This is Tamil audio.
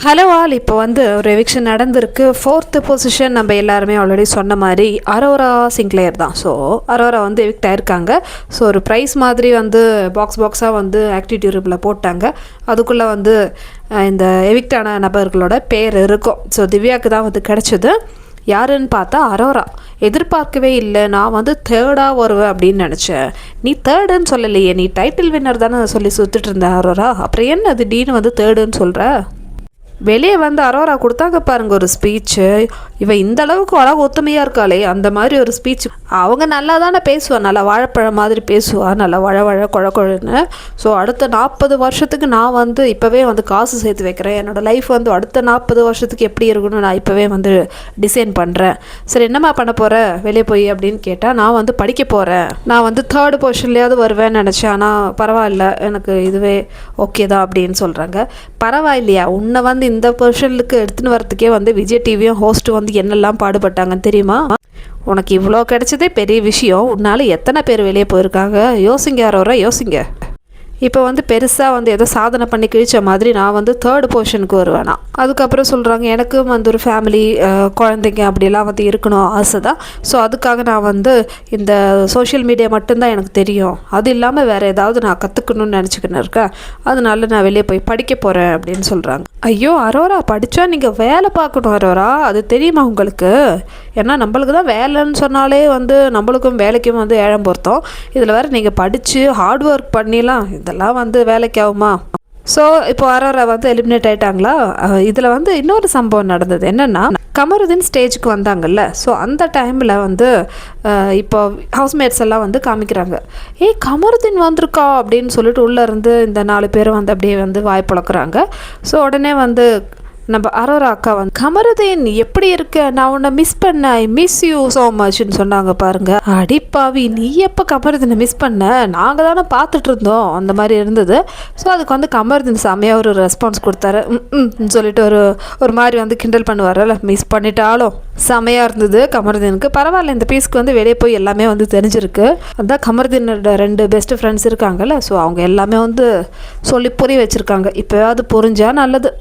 Hello all. இப்போ வந்து ஒரு எவிக்ஷன் நடந்திருக்கு. 4th பொசிஷன் நம்ம எல்லாருமே ஆல்ரெடி சொன்ன மாதிரி அரோரா சிங்க்லேயர் தான். ஸோ அரோரா வந்து எவிக்ட் ஆயிருக்காங்க. ஸோ ஒரு ப்ரைஸ் மாதிரி வந்து பாக்ஸாக வந்து ஆக்டிவிட்டி ரூமில் போட்டாங்க. அதுக்குள்ளே வந்து இந்த எவிக்டான நபர்களோட பேர் இருக்கும். ஸோ திவ்யாவுக்கு தான் வந்து கிடச்சிது. யாருன்னு பார்த்தா அரோரா. எதிர்பார்க்கவே இல்லை, நான் வந்து தேர்டாக வருவேன் அப்படின்னு நினச்சேன். நீ தேர்டுன்னு சொல்லலையே, நீ டைட்டில் வின்னர் தானே சொல்லி சுற்றிட்டு இருந்த அரோரா. அப்புறம் என்ன அது டீன்னு வந்து தேர்டுன்னு சொல்கிற? வெளியே வந்து அரோரா கொடுத்தாங்க பாருங்க ஒரு ஸ்பீச்சு. இவன் இந்த அளவுக்கு அழகு ஒத்துமையாக இருக்காளே, அந்த மாதிரி ஒரு ஸ்பீச். அவங்க நல்லா தானே பேசுவாள், நல்லா வாழைப்பழம் மாதிரி பேசுவாள், நல்லா குழன்னு. ஸோ அடுத்த 40 வருஷத்துக்கு நான் வந்து இப்போவே வந்து காசு சேர்த்து வைக்கிறேன். என்னோடய லைஃப் வந்து அடுத்த 40 வருஷத்துக்கு எப்படி இருக்குன்னு நான் இப்போவே வந்து டிசைன் பண்ணுறேன். சரி, என்னம்மா பண்ண போகிற வெளியே போய் அப்படின்னு கேட்டால், நான் வந்து படிக்க போகிறேன். நான் வந்து 3rd பொசிஷன்லேயாவது வருவேன்னு நினச்சேன். ஆனால் பரவாயில்ல, எனக்கு இதுவே ஓகே தான் அப்படின்னு சொல்கிறாங்க. பரவாயில்லையா, உன்னை வந்து இந்த பொசிஷனுக்கு எடுத்துன்னு வரத்துக்கே வந்து விஜய் டிவியும் ஹோஸ்ட்டு வந்து என்னெல்லாம் பாடுபட்டாங்கன்னு தெரியுமா? உனக்கு இவ்வளோ கிடைச்சதே பெரிய விஷயம். உன்னால் எத்தனை பேர் வெளியே போயிருக்காங்க? யோசிங்க அரோரா, யோசிங்க. இப்போ வந்து பெருசாக வந்து ஏதோ சாதனை பண்ணி கிழிச்ச மாதிரி நான் வந்து 3rd பொசிஷனுக்கு வருவேனா. அதுக்கப்புறம் சொல்கிறாங்க, எனக்கும் வந்து ஒரு ஃபேமிலி, குழந்தைங்க அப்படிலாம் வந்து இருக்கணும் ஆசை தான். ஸோ அதுக்காக நான் வந்து இந்த சோஷியல் மீடியா மட்டும்தான் எனக்கு தெரியும், அது இல்லாமல் வேறு ஏதாவது நான் கற்றுக்கணும்னு நினச்சிக்கின்னு இருக்கேன். அதனால நான் வெளியே போய் படிக்க போகிறேன் அப்படின்னு சொல்கிறாங்க. ஐயோ அரோரா, படித்தா நீங்கள் வேலை பார்க்கணும் அரோரா, அது தெரியுமா உங்களுக்கு? ஏன்னா நம்மளுக்கு தான் வேலைன்னு சொன்னாலே வந்து நம்மளுக்கும் வேலைக்கும் வந்து ஏழம் பொருத்தம். இதில் வேறு நீங்கள் படித்து ஹார்ட் ஒர்க் பண்ணிலாம் இதெல்லாம் வந்து வேலைக்கு ஆகுமா? ஸோ இப்போ அரோரா வந்து எலிமினேட் ஆகிட்டாங்களா. இதில் வந்து இன்னொரு சம்பவம் நடந்தது. என்னென்னா, கமருதீன் ஸ்டேஜுக்கு வந்தாங்கல்ல. ஸோ அந்த டைமில் வந்து இப்போ ஹவுஸ்மேட்ஸ் எல்லாம் வந்து காமிக்கிறாங்க. கமருதீன் வந்திருக்கா அப்படின்னு சொல்லிட்டு உள்ளே இருந்து இந்த 4 பேரும் வந்து அப்படியே வந்து வாய் பழக்கிறாங்க. ஸோ உடனே வந்து நம்ம அரோரா அக்கா வந்து, கமருதீன் எப்படி இருக்க, நான் உன்னை மிஸ் பண்ண, ஐ மிஸ் யூ ஸோ மச்ன்னு சொன்னாங்க பாருங்க. அடிப்பாவி, நீ எப்போ கமருதீனை மிஸ் பண்ண? நாங்கள் தானே பார்த்துட்டு இருந்தோம் அந்த மாதிரி இருந்தது. ஸோ அதுக்கு வந்து கமருதீன் செம்மையாக ஒரு ரெஸ்பான்ஸ் கொடுத்தாரு. சொல்லிட்டு ஒரு மாதிரி வந்து கிண்டல் பண்ணுவார்ல, மிஸ் பண்ணிட்டாலும் செம்மையாக இருந்தது கமருதீனுக்கு. பரவாயில்ல, இந்த பீஸ்க்கு வந்து வெளியே போய் எல்லாமே வந்து தெரிஞ்சிருக்கு. அதான் கமருதீனோட 2 பெஸ்ட் ஃப்ரெண்ட்ஸ் இருக்காங்கல்ல. ஸோ அவங்க எல்லாமே வந்து சொல்லி புரிய வச்சுருக்காங்க. இப்போயாவது புரிஞ்சா நல்லது.